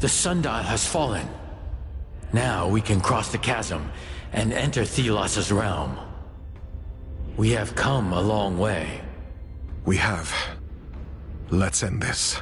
The sundial has fallen. Now we can cross the chasm and enter Thelos' realm. We have come a long way. We have. Let's end this.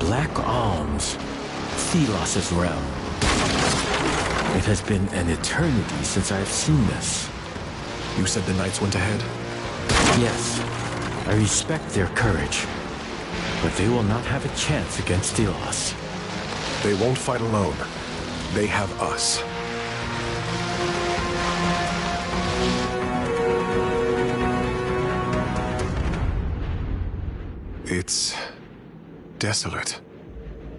Black Alms, Thelos' realm. It has been an eternity since I've seen this. You said the knights went ahead? Yes, I respect their courage, but they will not have a chance against Thelos. They won't fight alone. They have us. It's desolate.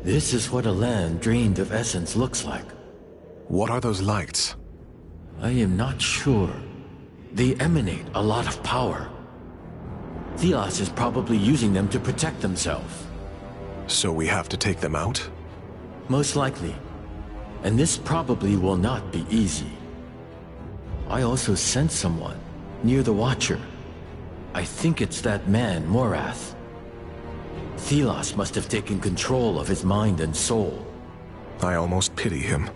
This is what a land drained of essence looks like. What are those lights? I am not sure. They emanate a lot of power. Thelos is probably using them to protect themselves. So we have to take them out? Most likely. And this probably will not be easy. I also sense someone near the Watcher. I think it's that man, Morath. Thelos must have taken control of his mind and soul. I almost pity him.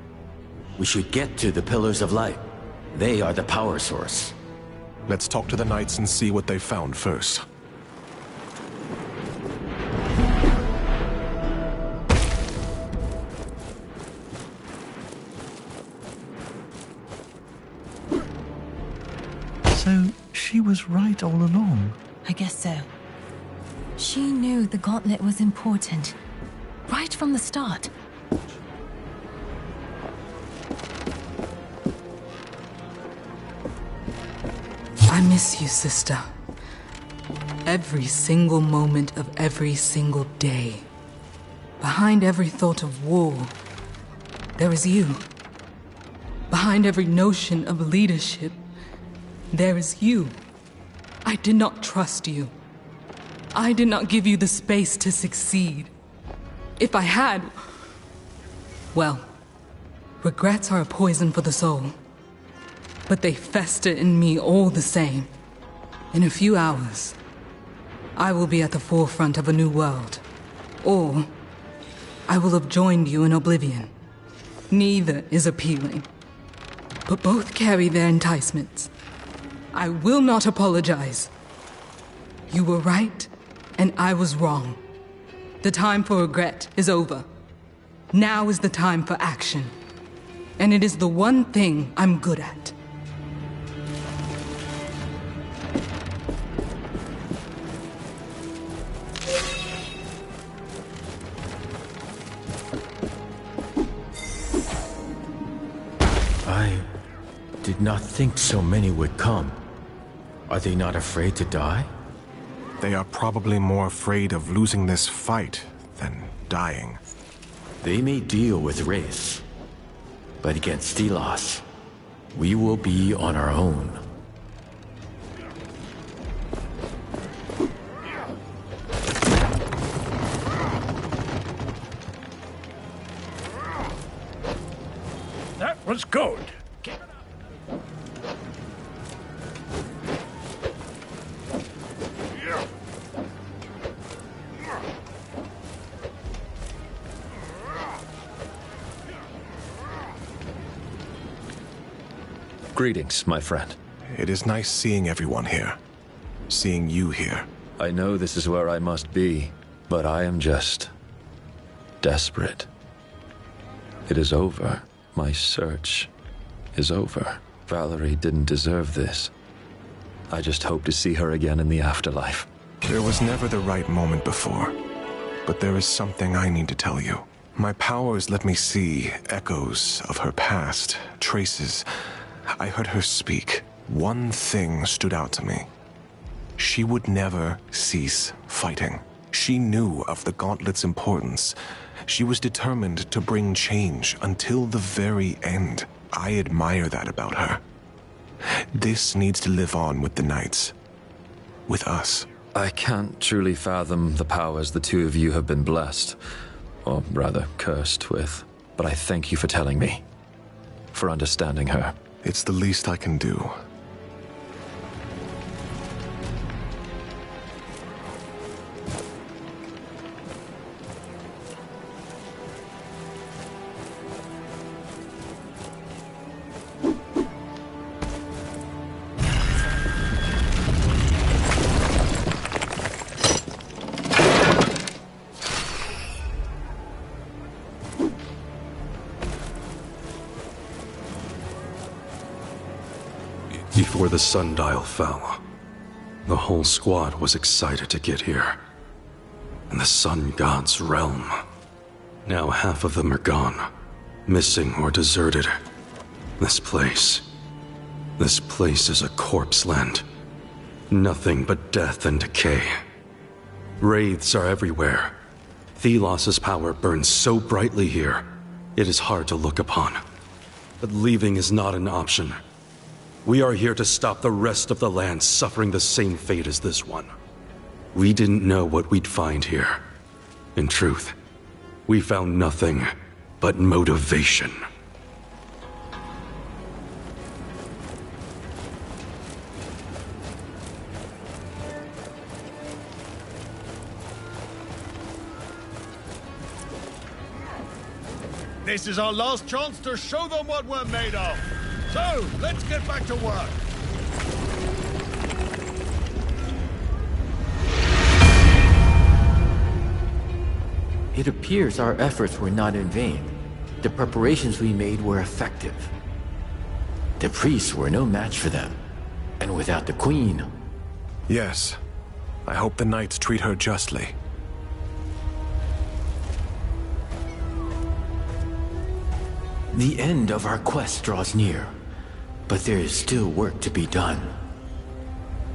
We should get to the Pillars of Light. They are the power source. Let's talk to the knights and see what they found first. So, she was right all along. I guess so. She knew the gauntlet was important. Right from the start. I miss you, sister. Every single moment of every single day. Behind every thought of war, there is you. Behind every notion of leadership, there is you. I did not trust you. I did not give you the space to succeed. If I had, well, regrets are a poison for the soul. But they fester in me all the same. In a few hours, I will be at the forefront of a new world. Or I will have joined you in oblivion. Neither is appealing. But both carry their enticements. I will not apologize. You were right, and I was wrong. The time for regret is over. Now is the time for action. And it is the one thing I'm good at. did not think so many would come. Are they not afraid to die? They are probably more afraid of losing this fight than dying. They may deal with Wraiths, but against Delos, we will be on our own. That was good. Greetings, my friend. It is nice seeing everyone here. Seeing you here. I know this is where I must be, but I am just desperate. It is over. My search is over. Valerie didn't deserve this. I just hope to see her again in the afterlife. There was never the right moment before, but there is something I need to tell you. My powers let me see echoes of her past, traces. I heard her speak. One thing stood out to me. She would never cease fighting. She knew of the Gauntlet's importance. She was determined to bring change until the very end. I admire that about her. This needs to live on with the Knights. With us. I can't truly fathom the powers the two of you have been blessed, or rather cursed with, but I thank you for telling me, for understanding her. It's the least I can do. Before the sundial fell, the whole squad was excited to get here. In the sun god's realm. Now half of them are gone, missing or deserted. This place is a corpse land. Nothing but death and decay. Wraiths are everywhere. Thelos's power burns so brightly here, it is hard to look upon. But leaving is not an option. We are here to stop the rest of the land suffering the same fate as this one. We didn't know what we'd find here. In truth, we found nothing but motivation. This is our last chance to show them what we're made of. So, let's get back to work. It appears our efforts were not in vain. The preparations we made were effective. The priests were no match for them. And without the Queen... Yes. I hope the Knights treat her justly. The end of our quest draws near. But there is still work to be done.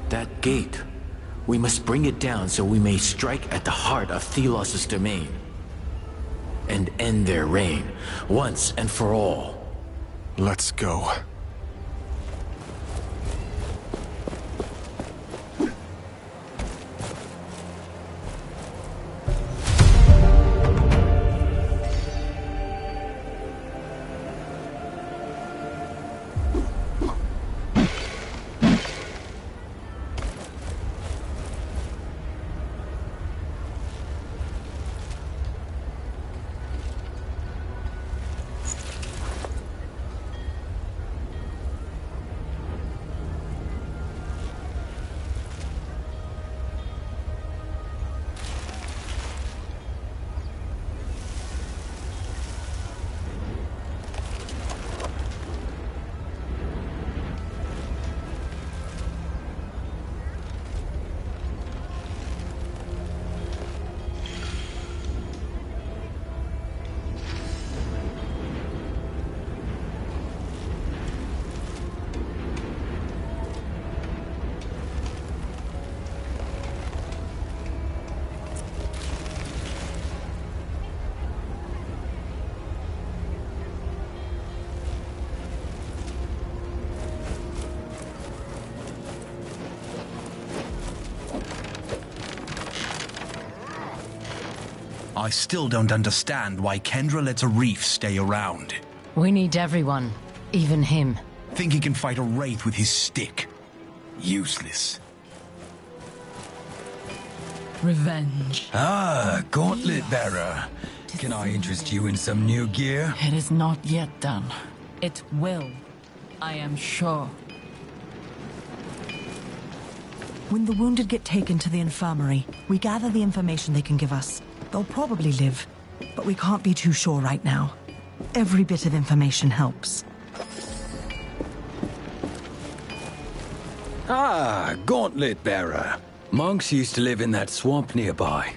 That gate, we must bring it down so we may strike at the heart of Thelos's domain. And end their reign, once and for all. Let's go. I still don't understand why Kendra lets Arif stay around. We need everyone, even him. Think he can fight a wraith with his stick? Useless. Revenge. Ah, Gauntlet Bearer. Can I interest you in some new gear? It is not yet done. It will. I am sure. When the wounded get taken to the infirmary, we gather the information they can give us. They'll probably live, but we can't be too sure right now. Every bit of information helps. Ah, Gauntlet Bearer. Monks used to live in that swamp nearby.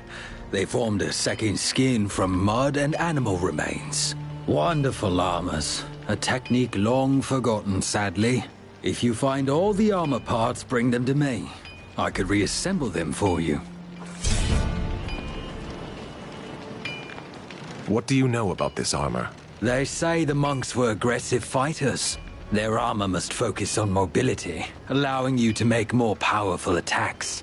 They formed a second skin from mud and animal remains. Wonderful armors. A technique long forgotten, sadly. If you find all the armor parts, bring them to me. I could reassemble them for you. What do you know about this armor? They say the monks were aggressive fighters. Their armor must focus on mobility, allowing you to make more powerful attacks.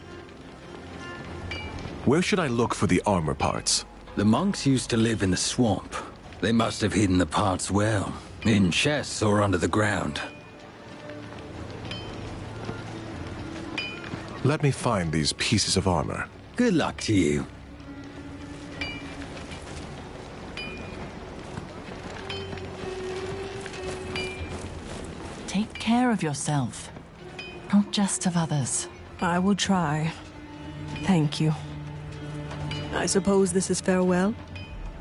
Where should I look for the armor parts? The monks used to live in the swamp. They must have hidden the parts well, in chests or under the ground. Let me find these pieces of armor. Good luck to you. Take care of yourself, not just of others. I will try. Thank you. I suppose this is farewell?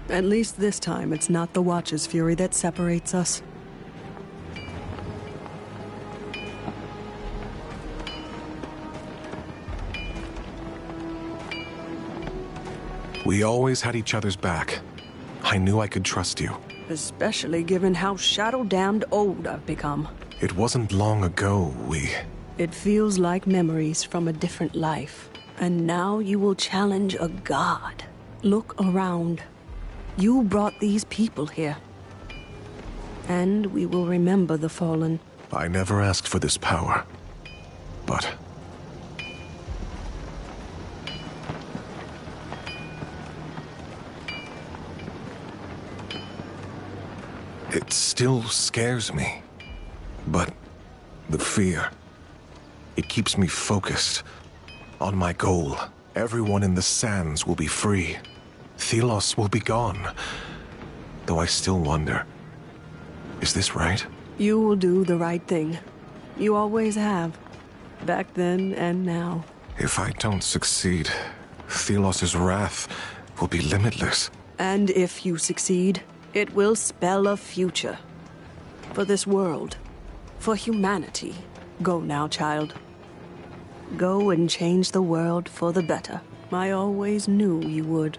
At least this time it's not the Watcher's fury that separates us. We always had each other's back. I knew I could trust you. Especially given how shadow-damned old I've become. It wasn't long ago It feels like memories from a different life. And now you will challenge a god. Look around. You brought these people here. And we will remember the fallen. I never asked for this power. But... it still scares me. But the fear, it keeps me focused on my goal. Everyone in the sands will be free. Thelos will be gone. Though I still wonder, is this right? You will do the right thing. You always have. Back then and now. If I don't succeed, Thelos' wrath will be limitless. And if you succeed, it will spell a future. For this world. For humanity. Go now, child. Go and change the world for the better. I always knew you would.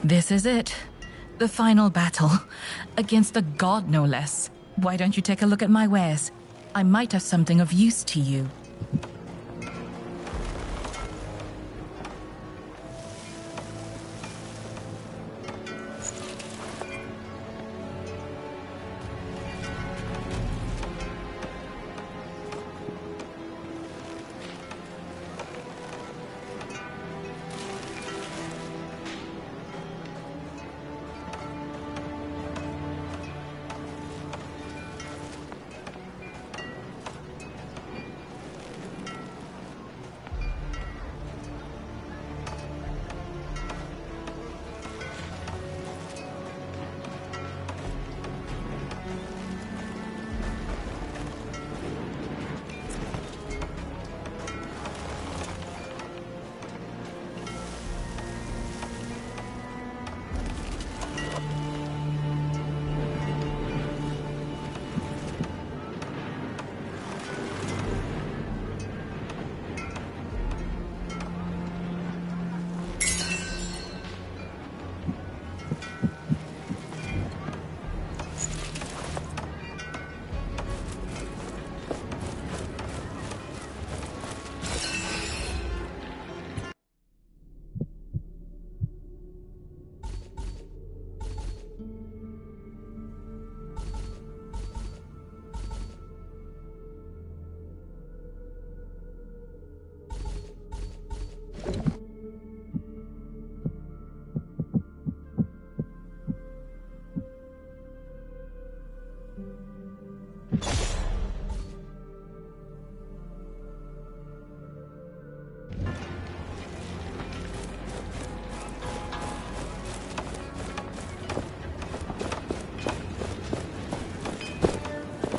This is it. The final battle. Against a god, no less. Why don't you take a look at my wares? I might have something of use to you.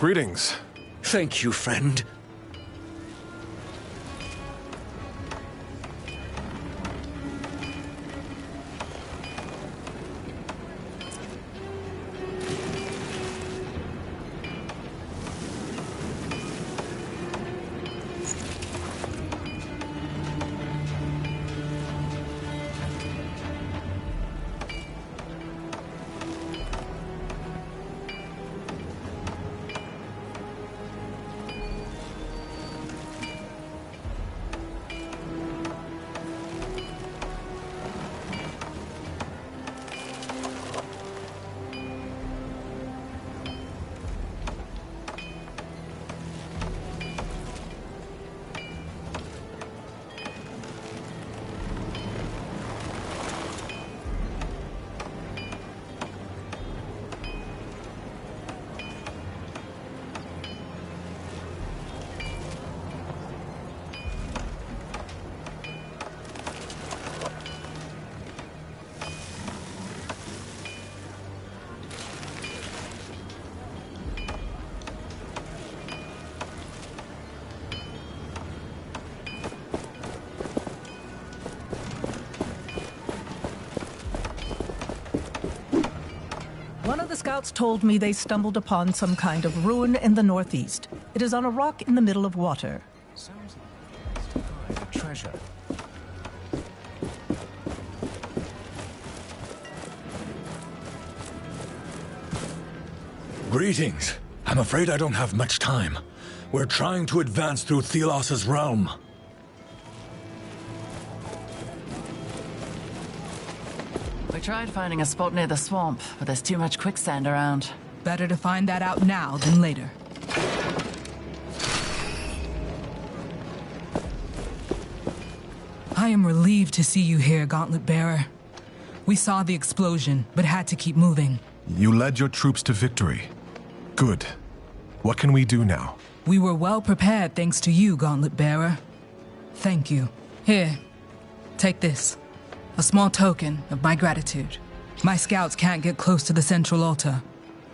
Greetings. Thank you, friend. One of the scouts told me they stumbled upon some kind of ruin in the northeast. It is on a rock in the middle of water. Sounds like a place to hide a treasure. Greetings. I'm afraid I don't have much time. We're trying to advance through Thelos' realm. We tried finding a spot near the swamp, but there's too much quicksand around. Better to find that out now than later. I am relieved to see you here, Gauntlet Bearer. We saw the explosion, but had to keep moving. You led your troops to victory. Good. What can we do now? We were well prepared thanks to you, Gauntlet Bearer. Thank you. Here, take this. A small token of my gratitude. My scouts can't get close to the central altar.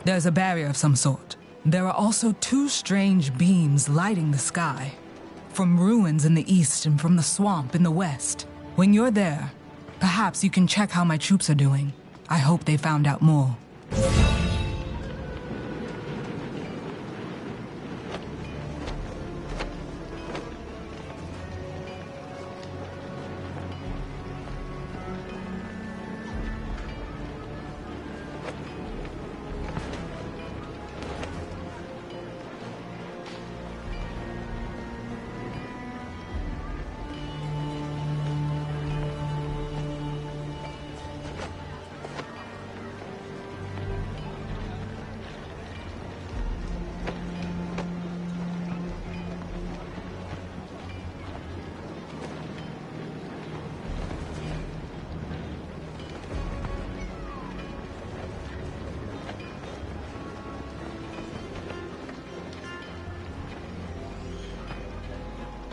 There's a barrier of some sort. There are also two strange beams lighting the sky. From ruins in the east and from the swamp in the west. When you're there, perhaps you can check how my troops are doing. I hope they found out more.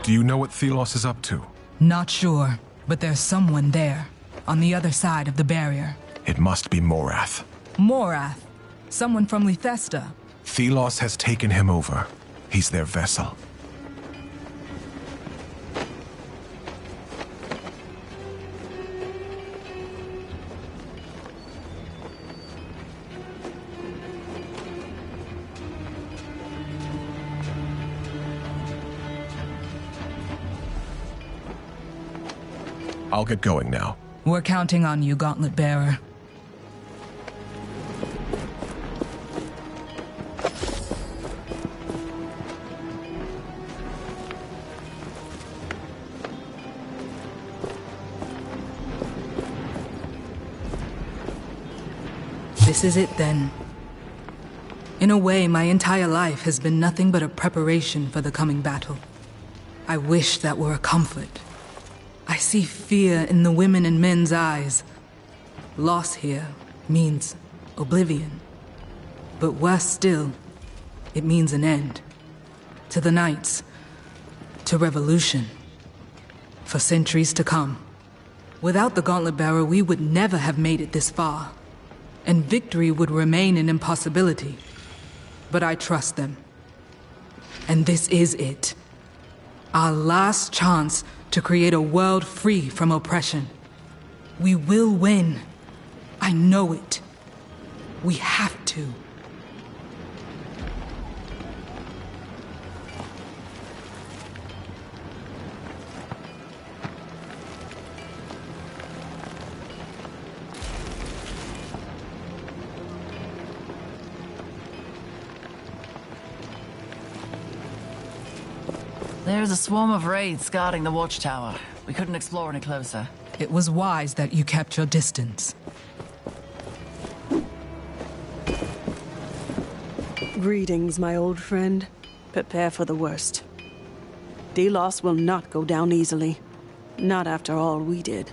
Do you know what Thelos is up to? Not sure, but there's someone there, on the other side of the barrier. It must be Morath. Morath? Someone from Lethesta? Thelos has taken him over. He's their vessel. I'll get going now. We're counting on you, Gauntlet Bearer. This is it then. In a way, my entire life has been nothing but a preparation for the coming battle. I wish that were a comfort. I see fear in the women and men's eyes. Loss here means oblivion. But worse still, it means an end. To the Knights. To revolution. For centuries to come. Without the Gauntlet Bearer, we would never have made it this far. And victory would remain an impossibility. But I trust them. And this is it. Our last chance to create a world free from oppression. We will win. I know it. We have to. There's a swarm of wraiths guarding the watchtower. We couldn't explore any closer. It was wise that you kept your distance. Greetings, my old friend. Prepare for the worst. Delos will not go down easily. Not after all we did.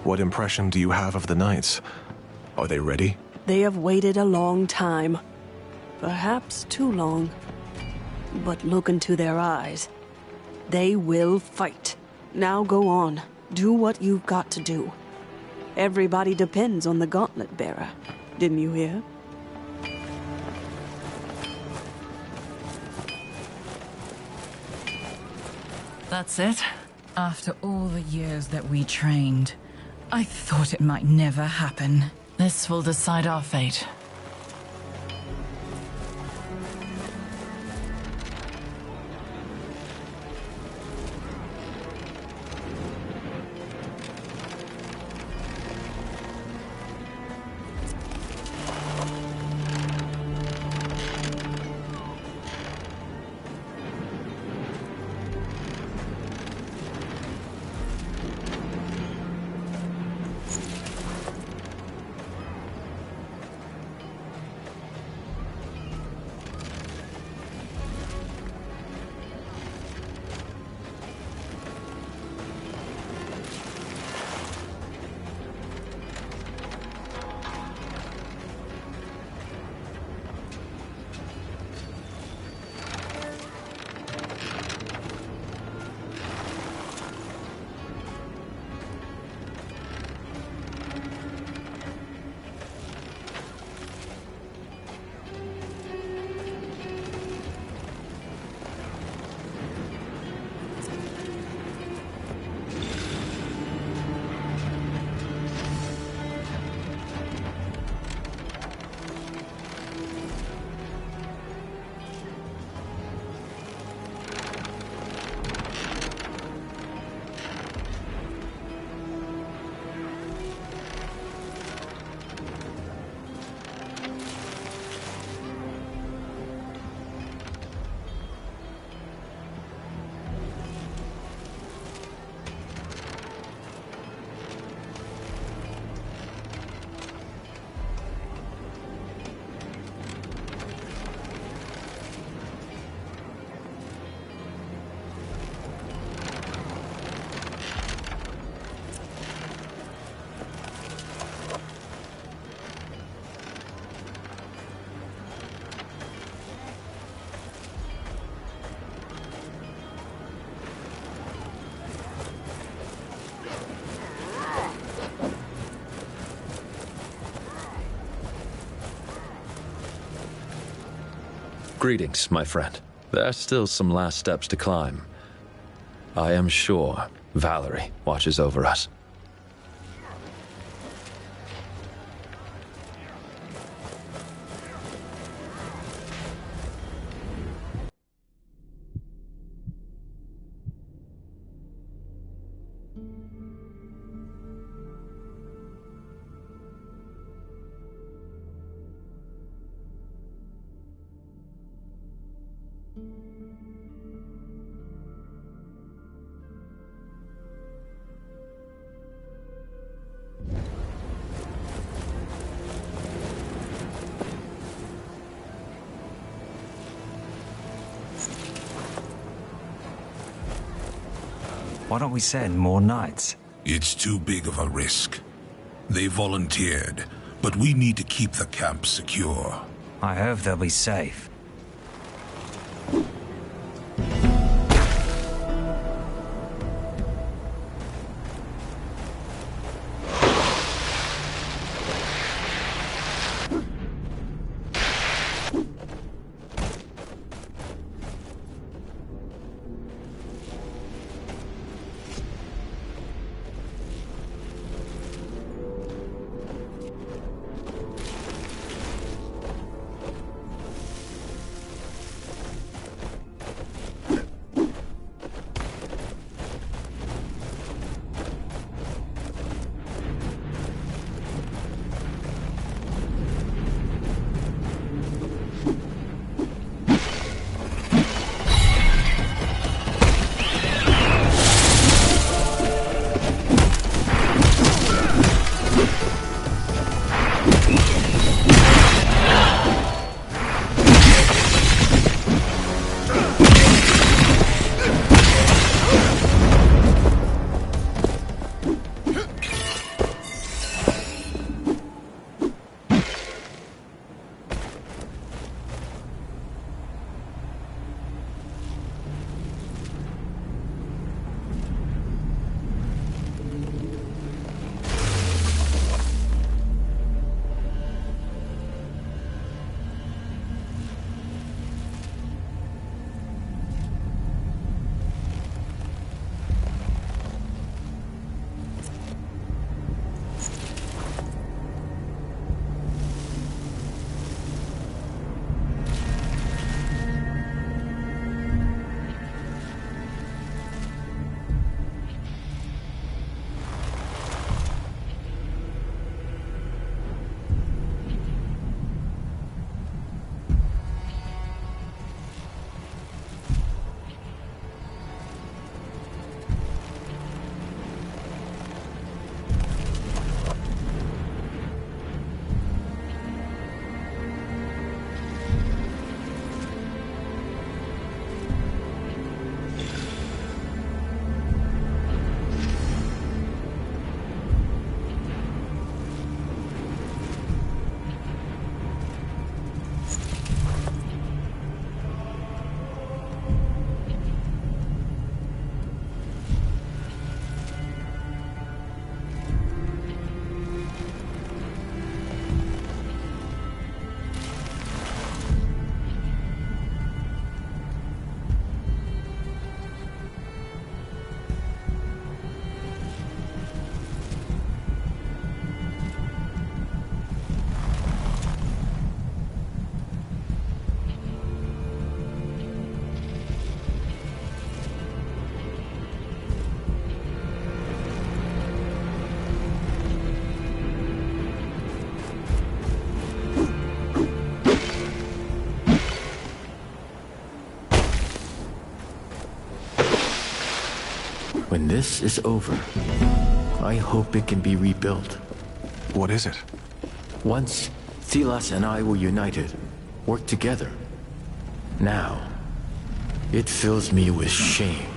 What impression do you have of the knights? Are they ready? They have waited a long time. Perhaps too long. But look into their eyes. They will fight. Now go on. Do what you've got to do. Everybody depends on the gauntlet bearer. Didn't you hear? That's it? After all the years that we trained, I thought it might never happen. This will decide our fate. Greetings, my friend. There are still some last steps to climb. I am sure Valerie watches over us. Why don't we send more knights? It's too big of a risk. They volunteered, but we need to keep the camp secure. I hope they'll be safe. When this is over, I hope it can be rebuilt. What is it? Once, Thelas and I were united, worked together. Now, it fills me with shame.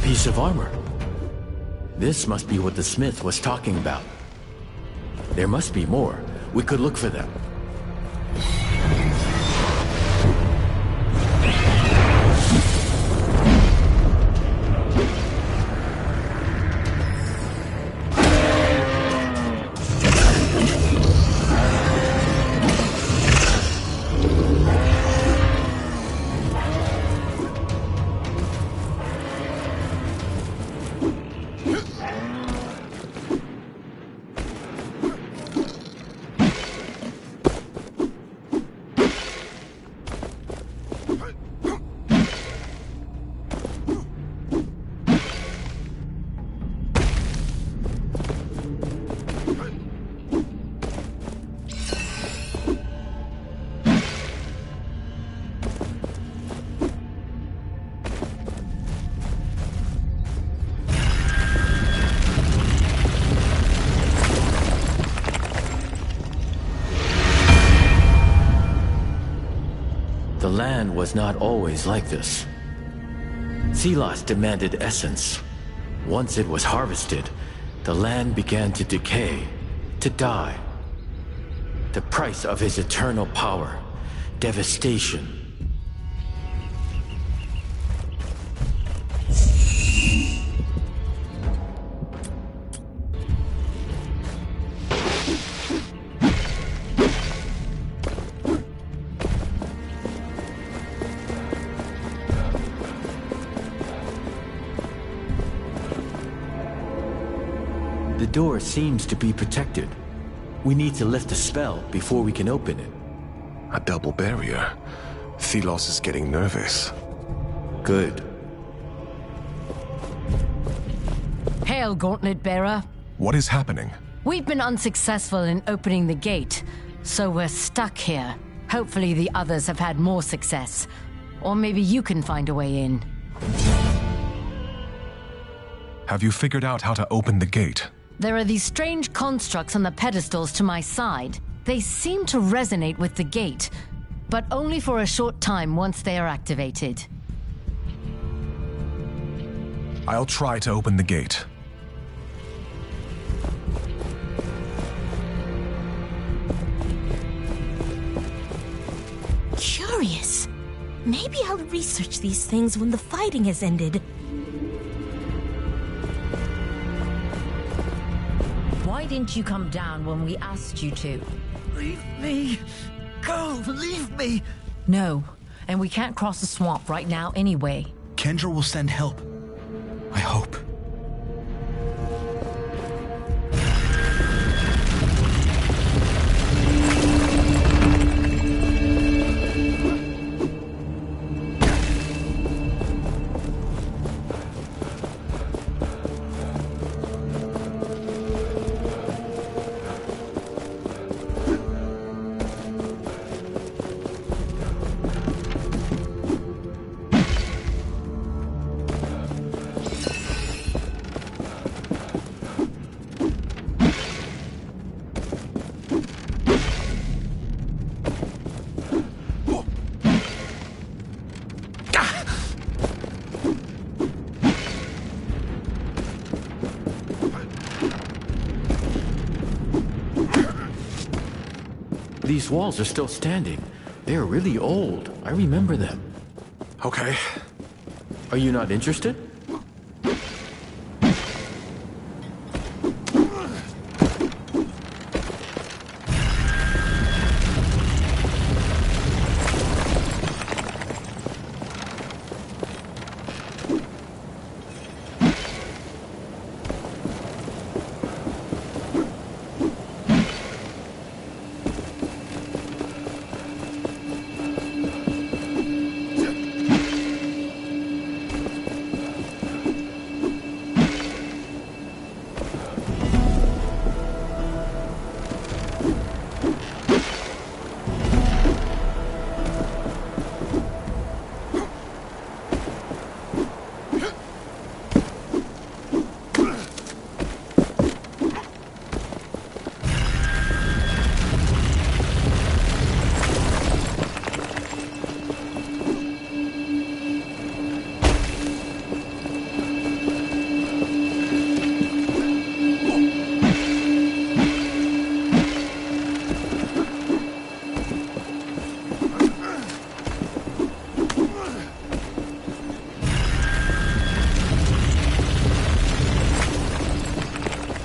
Piece of armor. This must be what the smith was talking about. There must be more. We could look for them. The land was not always like this. Selos demanded essence. Once it was harvested, the land began to decay, to die. The price of his eternal power, devastation. The door seems to be protected. We need to lift the spell before we can open it. A double barrier. Thelos is getting nervous. Good. Hail, Gauntlet Bearer. What is happening? We've been unsuccessful in opening the gate, so we're stuck here. Hopefully the others have had more success. Or maybe you can find a way in. Have you figured out how to open the gate? There are these strange constructs on the pedestals to my side. They seem to resonate with the gate, but only for a short time once they are activated. I'll try to open the gate. Curious. Maybe I'll research these things when the fighting has ended. Why didn't you come down when we asked you to? Leave me! Go! Leave me! No, and we can't cross the swamp right now anyway. Kendra will send help. I hope. These walls are still standing. They're really old. I remember them. Okay. Are you not interested?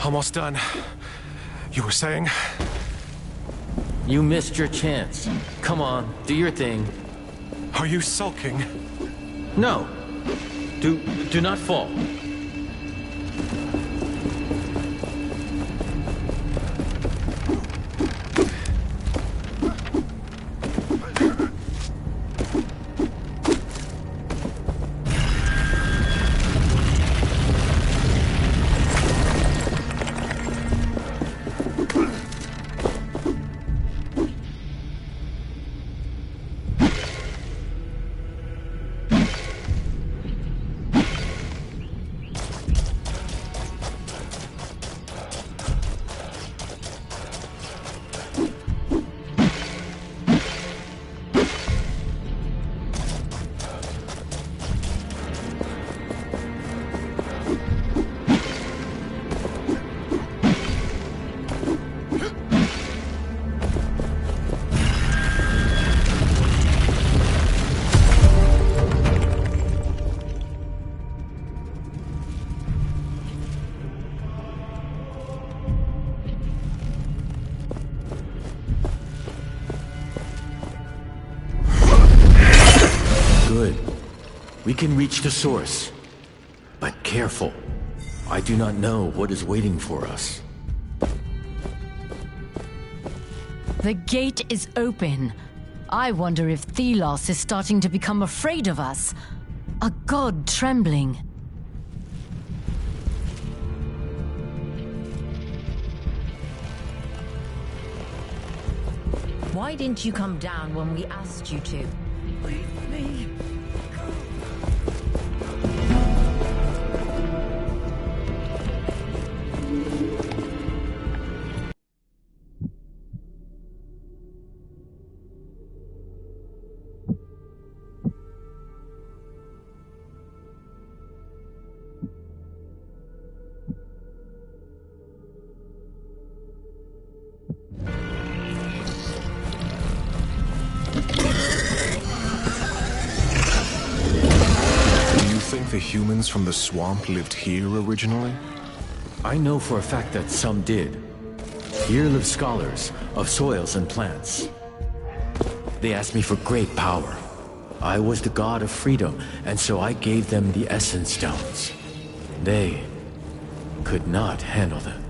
Almost done. You were saying? You missed your chance. Come on, do your thing. Are you sulking? No. Do not fall. Good. We can reach the source. But careful. I do not know what is waiting for us. The gate is open. I wonder if Thelos is starting to become afraid of us. A god trembling. Why didn't you come down when we asked you to? Leave me. The humans from the swamp lived here originally? I know for a fact that some did. Here live scholars of soils and plants. They asked me for great power. I was the god of freedom, and so I gave them the Essence Stones. They could not handle them.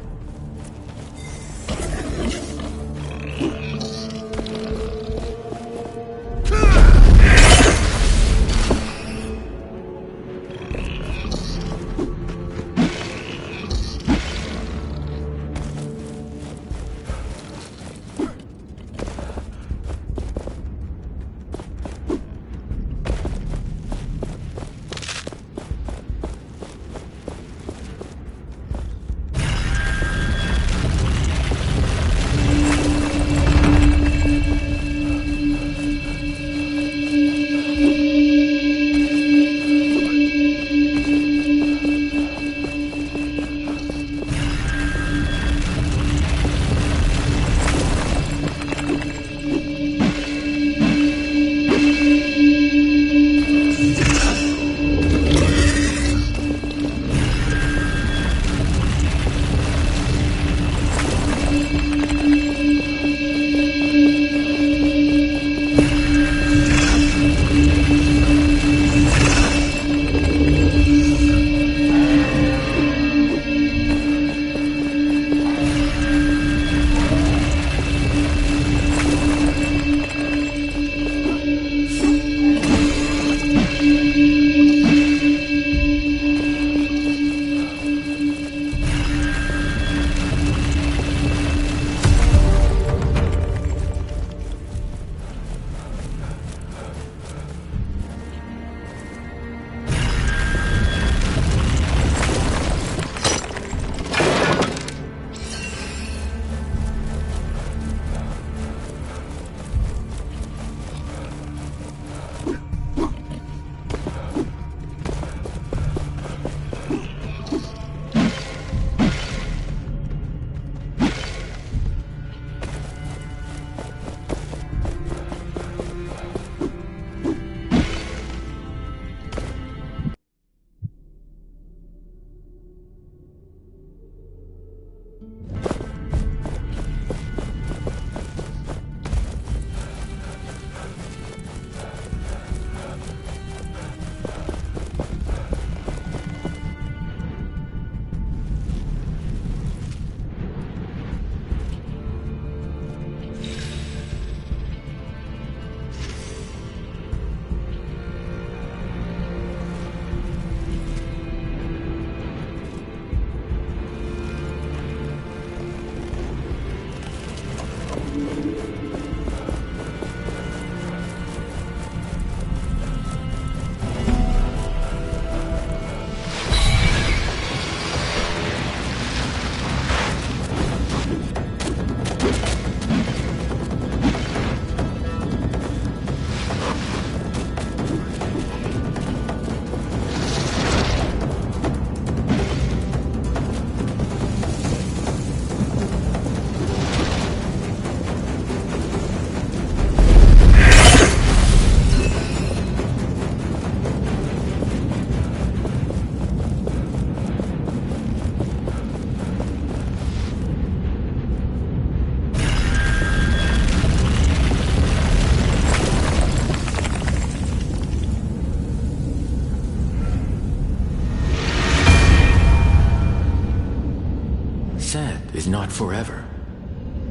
Is not forever.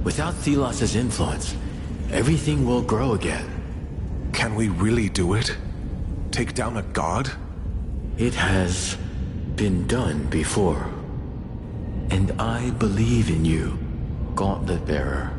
Without Thelos' influence, everything will grow again. Can we really do it? Take down a god? It has been done before. And I believe in you, Gauntlet Bearer.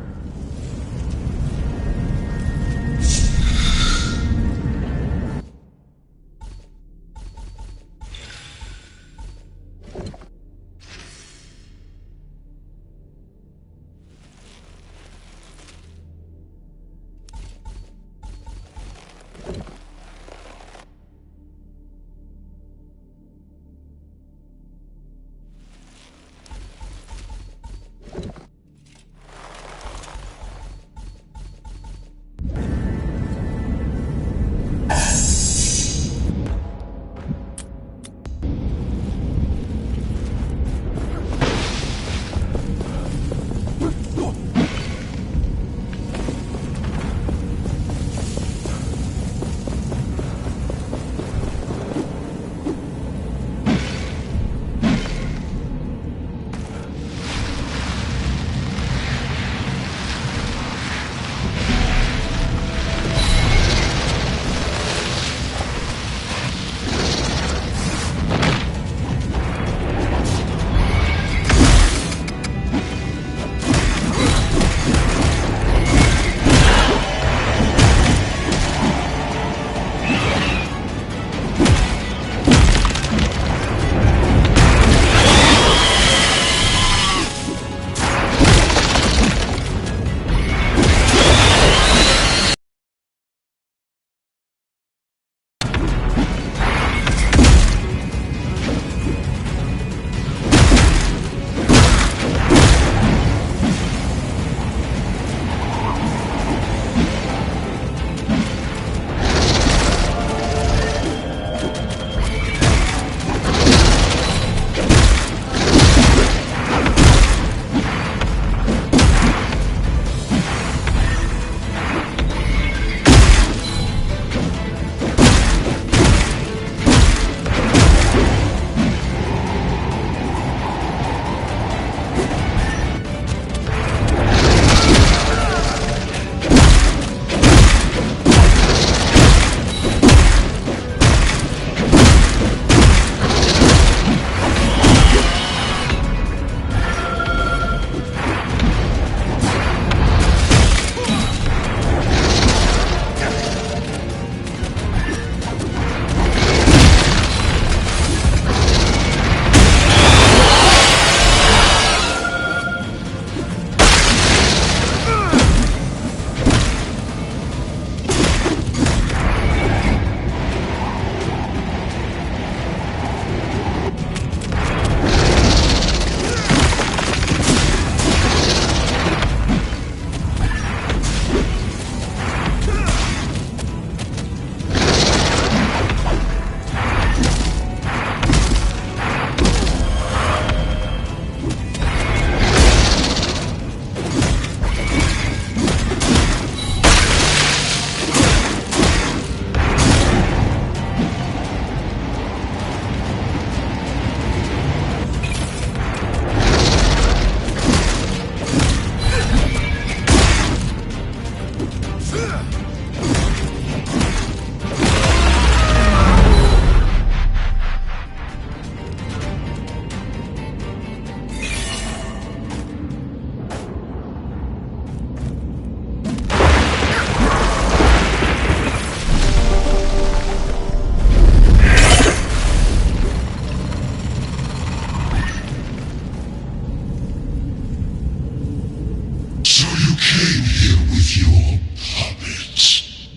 with your puppets.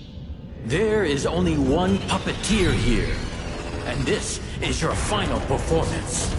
There is only one puppeteer here, and this is your final performance.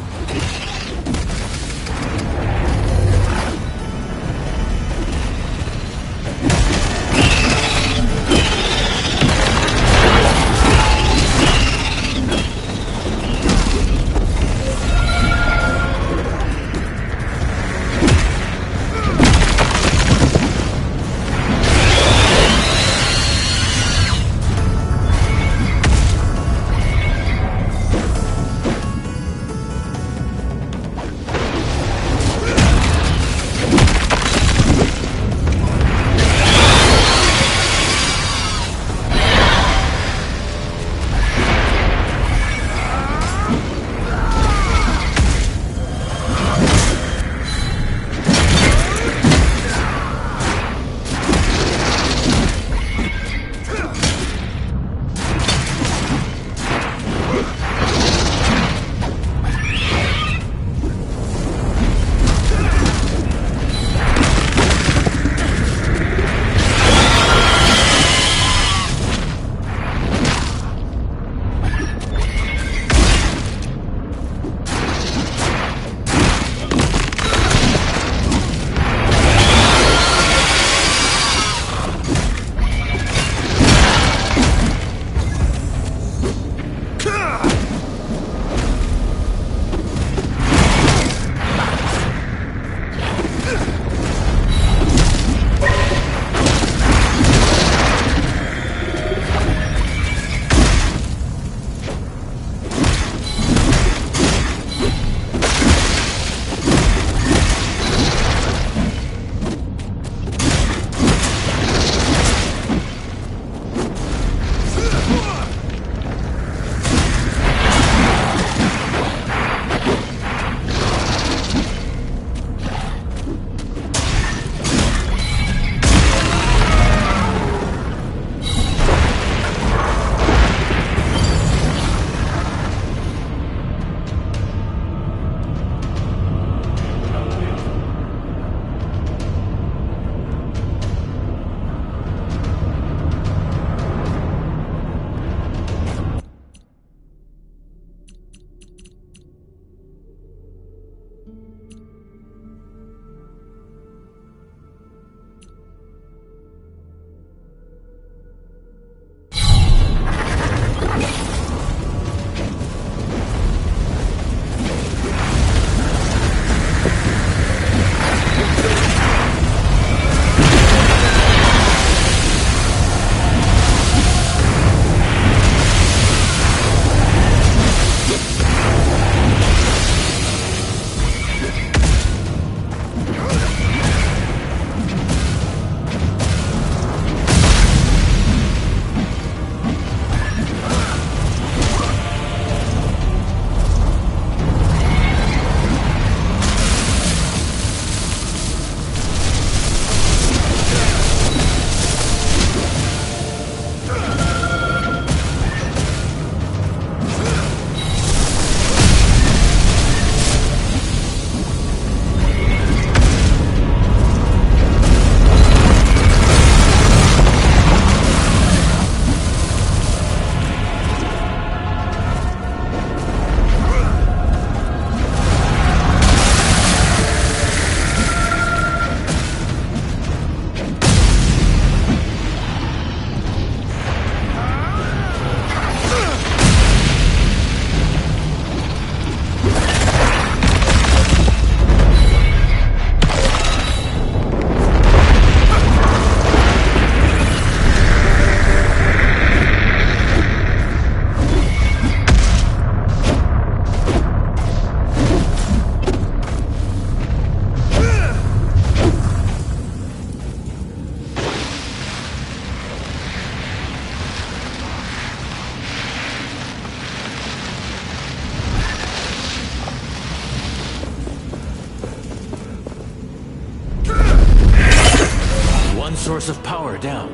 Source of power down.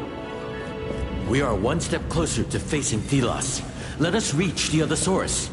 We are one step closer to facing Thelos. Let us reach the other source.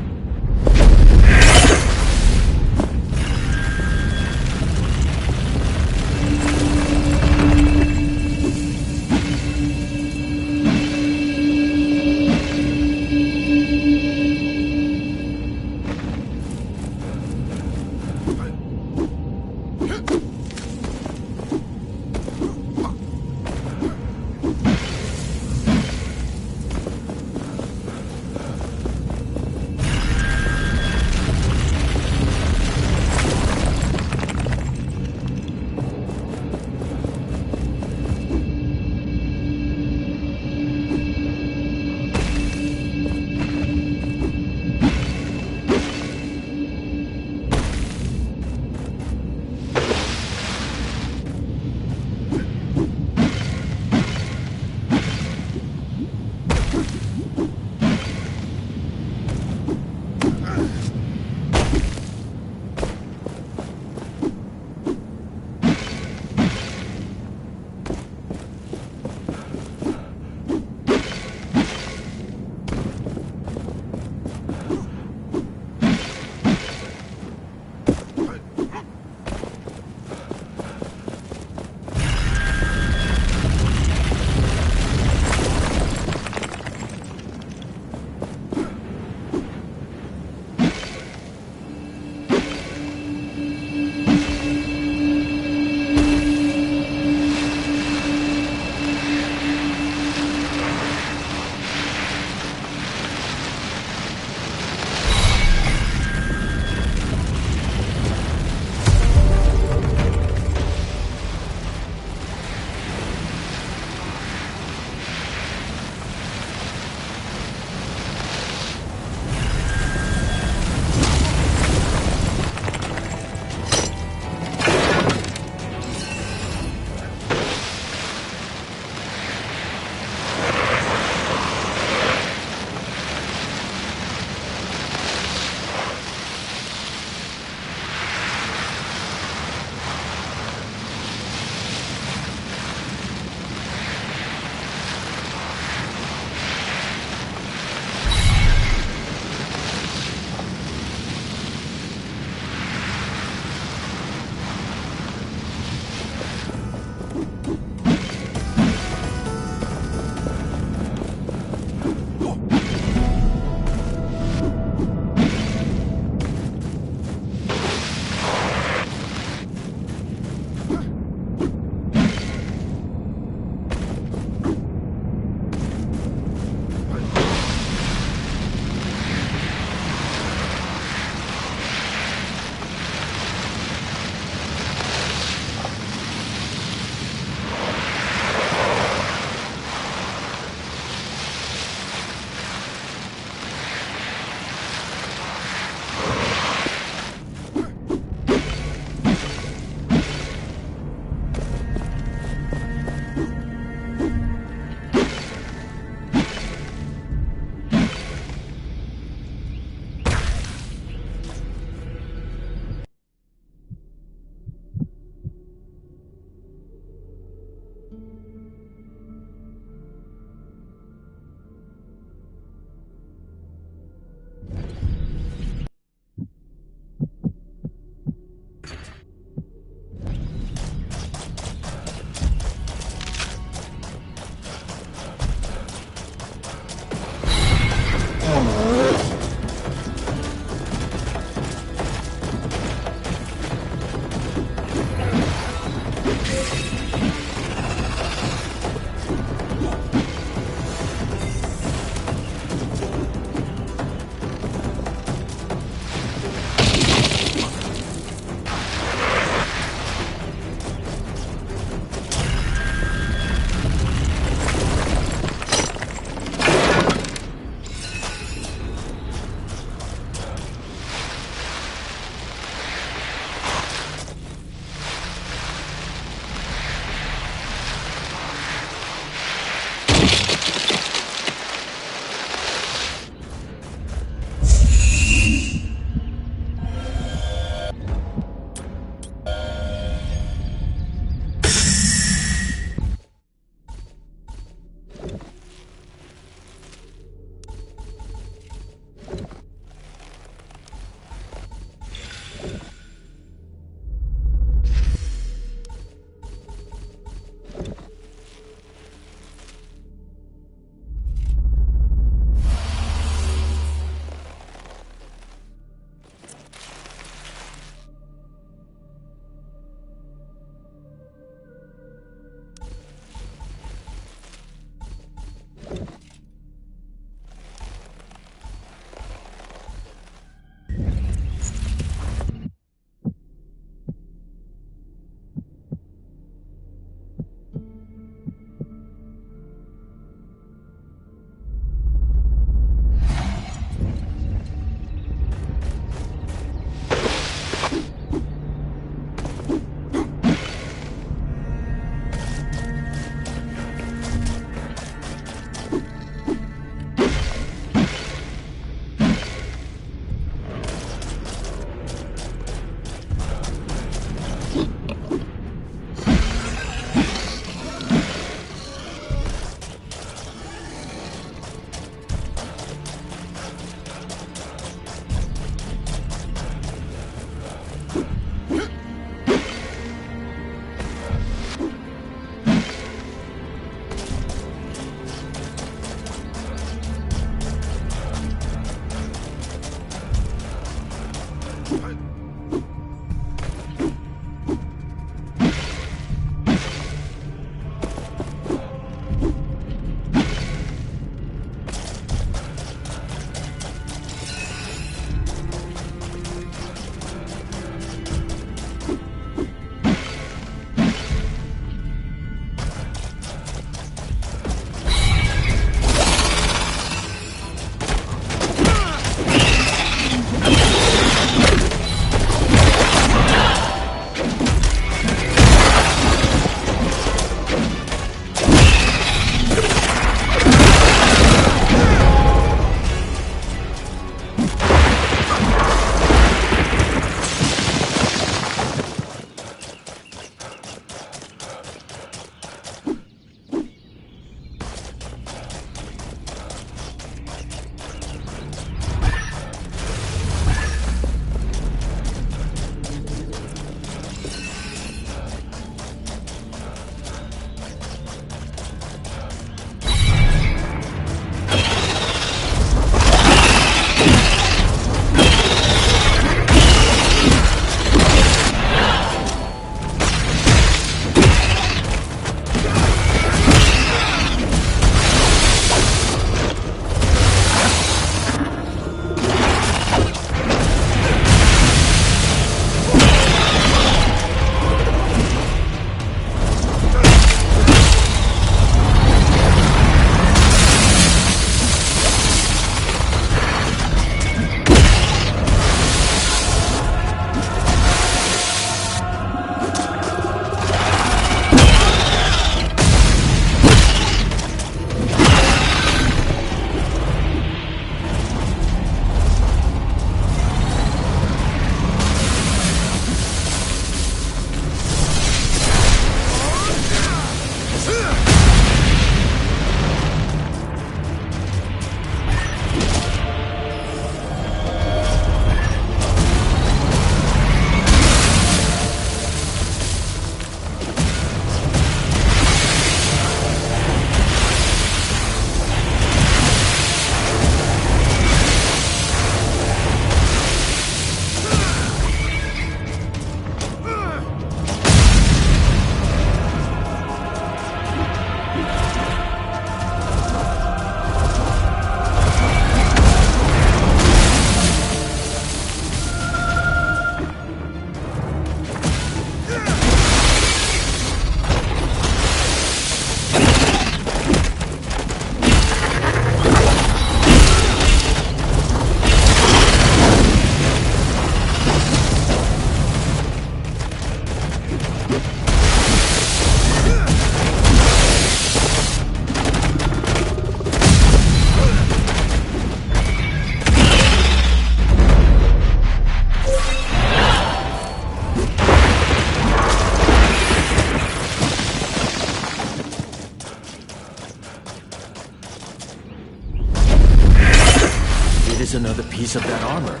is another piece of that armor.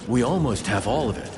We almost have all of it.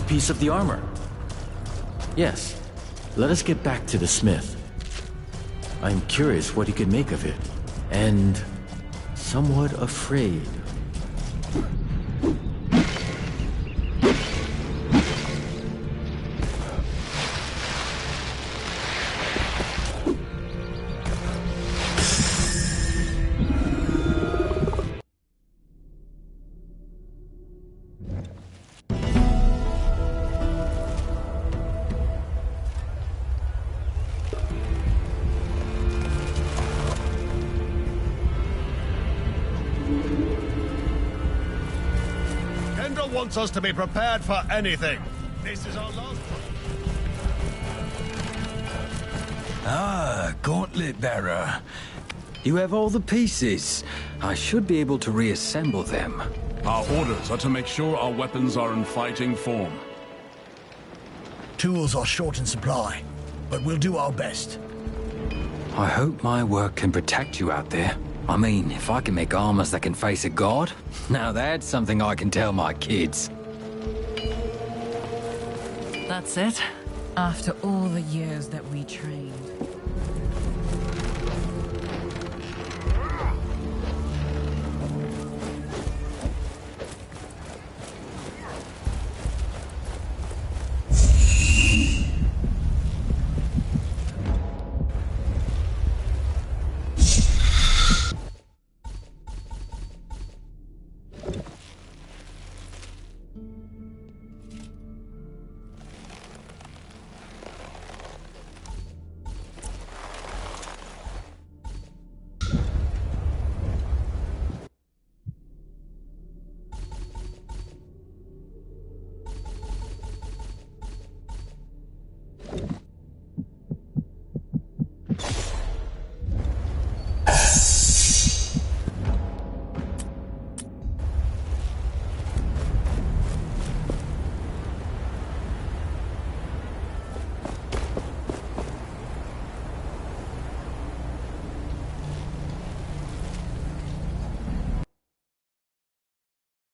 piece of the armor. Yes, let us get back to the smith. I'm curious what he could make of it, and somewhat afraid. Wants us to be prepared for anything. This is our last one. Ah, Gauntlet Bearer. You have all the pieces. I should be able to reassemble them. Our orders are to make sure our weapons are in fighting form. Tools are short in supply, but we'll do our best. I hope my work can protect you out there. I mean, if I can make armors that can face a god, now that's something I can tell my kids. That's it? After all the years that we trained.